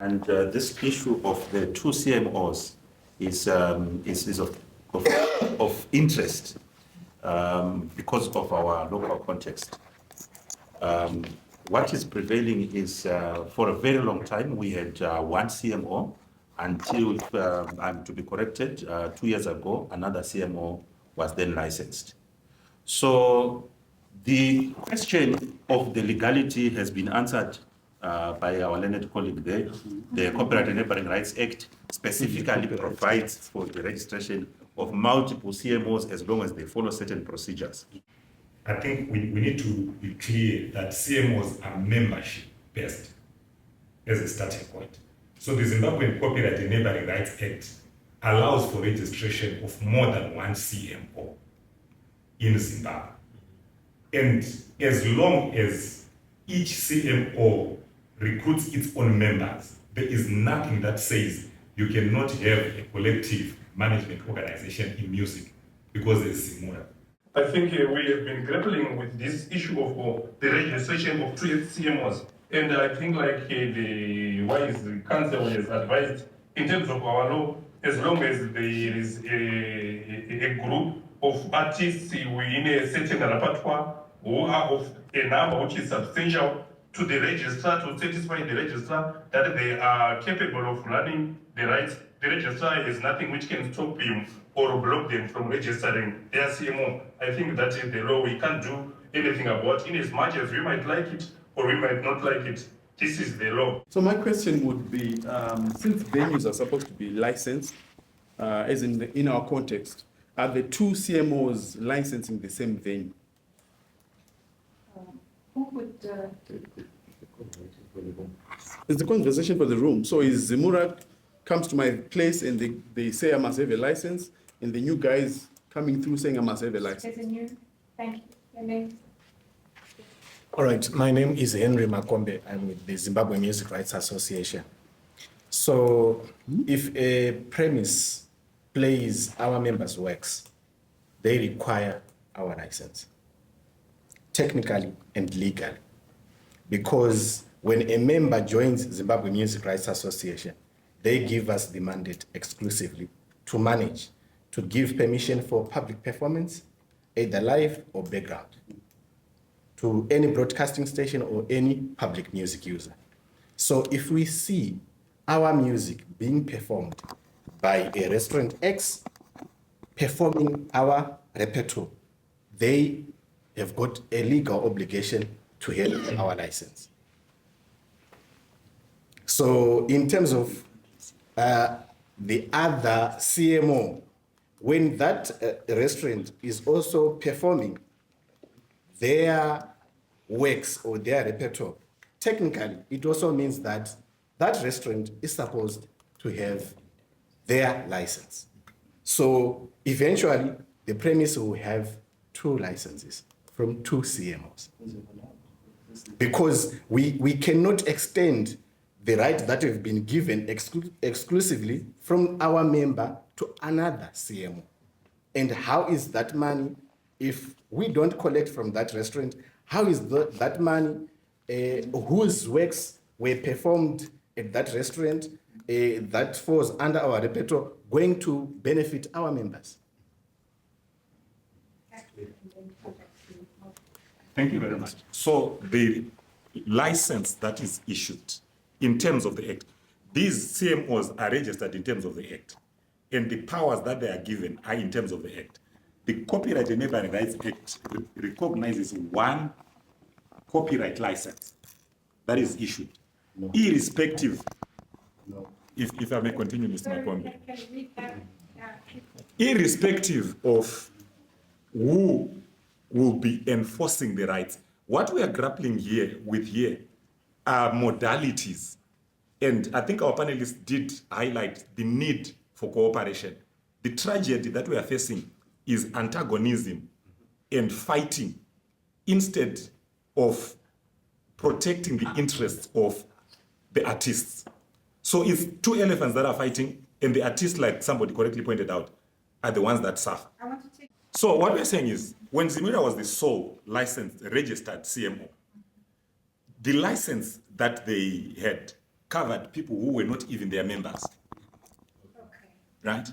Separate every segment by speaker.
Speaker 1: And this issue of the two CMOs is of interest because of our local context. What is prevailing is for a very long time we had one CMO until, I'm to be corrected, 2 years ago, another CMO was then licensed. So the question of the legality has been answered by our learned colleague there. The Copyright and Neighboring Rights Act specifically provides for the registration of multiple CMOs as long as they follow certain procedures.
Speaker 2: I think we need to be clear that CMOs are membership-based as a starting point. So the Zimbabwean Copyright and Neighboring Rights Act allows for registration of more than one CMO in Zimbabwe. And as long as each CMO recruits its own members, there is nothing that says you cannot have a collective management organization in music because there's ZIMURA.
Speaker 3: I think we have been grappling with this issue of the registration of two CMOs. And I think like the wise council has advised in terms of our law, as long as there is a group of artists within a certain repertoire who are of a number which is substantial to the registrar, to satisfy the registrar that they are capable of running the rights, the registrar has nothing which can stop him or block them from registering their CMO. I think that is the law. We can't do anything about it. In as much as we might like it or we might not like it, this is the law.
Speaker 4: So my question would be, since venues are supposed to be licensed, as in our context, are the two CMOs licensing the same venue?
Speaker 5: Who would...
Speaker 4: It's the conversation for the room. So is ZIMURA comes to my place and they say I must have a license, and the new guys coming through saying I must have a license?
Speaker 5: There's a new... Thank you. Your name?
Speaker 6: All right, my name is Henry Makombe. I'm with the Zimbabwe Music Rights Association. So if a premise plays our members' works, they require our license, technically and legally. Because when a member joins Zimbabwe Music Rights Association, they give us the mandate exclusively to manage, to give permission for public performance, either live or background, to any broadcasting station or any public music user. So if we see our music being performed by a restaurant X performing our repertoire, they have got a legal obligation to have our license. So in terms of the other CMO, when that restaurant is also performing their works or their repertoire, technically it also means that that restaurant is supposed to have their license. So eventually the premise will have two licenses from two CMOs. Because we cannot extend the right that have been given exclusively from our member to another CMO. And how is that money, if we don't collect from that restaurant, how is that money, whose works were performed at that restaurant, that falls under our repertoire, going to benefit our members?
Speaker 2: Thank you very much. So the license that is issued in terms of the Act, these CMOs are registered in terms of the Act, and the powers that they are given are in terms of the Act. The Copyright and Neighboring Rights Act recognizes one copyright license that is issued, irrespective, if I may continue, Mr. Makombe, irrespective of who will be enforcing the rights. What we are grappling with here are modalities. And I think our panelists did highlight the need for cooperation. The tragedy that we are facing is antagonism and fighting instead of protecting the interests of the artists. So it's two elephants that are fighting, and the artists, like somebody correctly pointed out, are the ones that suffer. So what we're saying is, when ZIMURA was the sole licensed, registered CMO, the license that they had covered people who were not even their members, right?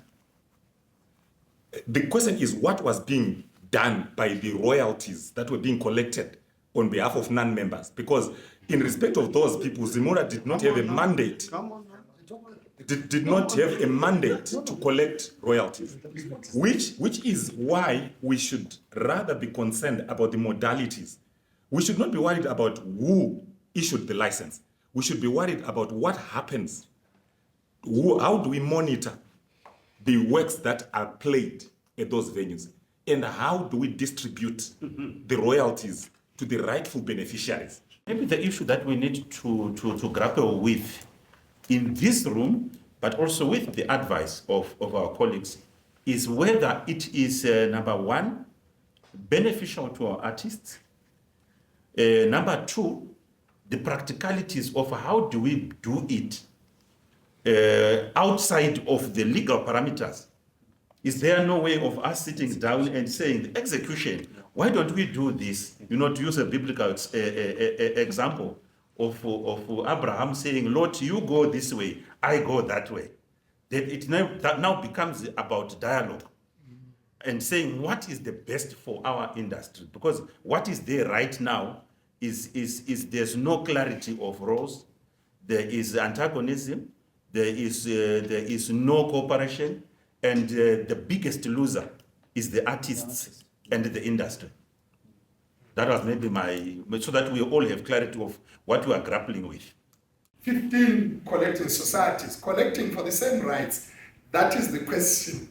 Speaker 2: The question is what was being done by the royalties that were being collected on behalf of non-members? Because in respect of those people, ZIMURA did not have a mandate. Did not have a mandate to collect royalties, which is why we should rather be concerned about the modalities. We should not be worried about who issued the license. We should be worried about what happens. How do we monitor the works that are played at those venues? And how do we distribute the royalties to the rightful beneficiaries?
Speaker 1: Maybe the issue that we need to grapple with in this room, but also with the advice of our colleagues, is whether it is, number one, beneficial to our artists. Number two, the practicalities of how do we do it outside of the legal parameters. Is there no way of us sitting down and saying, the execution, why don't we do this? You know, to use a biblical example of Abraham saying, Lord, you go this way, I go that way. That now becomes about dialogue and saying what is the best for our industry. Because what is there right now is there's no clarity of roles, there is antagonism, there is no cooperation, and the biggest loser is the artists and the industry. That was maybe so that we all have clarity of what we are grappling with.
Speaker 7: 15 collecting societies, collecting for the same rights. That is the question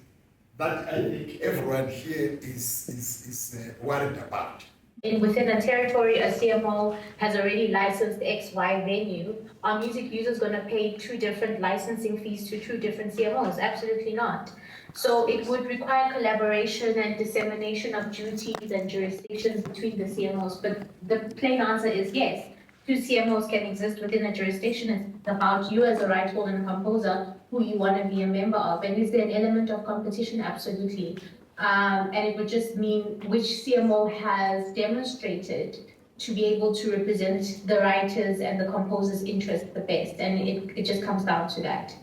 Speaker 7: that I think everyone here is worried about.
Speaker 8: Within a territory, a CMO has already licensed XY venue. Are music users going to pay two different licensing fees to two different CMOs? Absolutely not. So it would require collaboration and dissemination of duties and jurisdictions between the CMOs. But the plain answer is yes. Two CMOs can exist within a jurisdiction. It's about you as a right holder and composer who you want to be a member of. And is there an element of competition? Absolutely. And it would just mean which CMO has demonstrated to be able to represent the writers and the composers' interests the best. And it just comes down to that.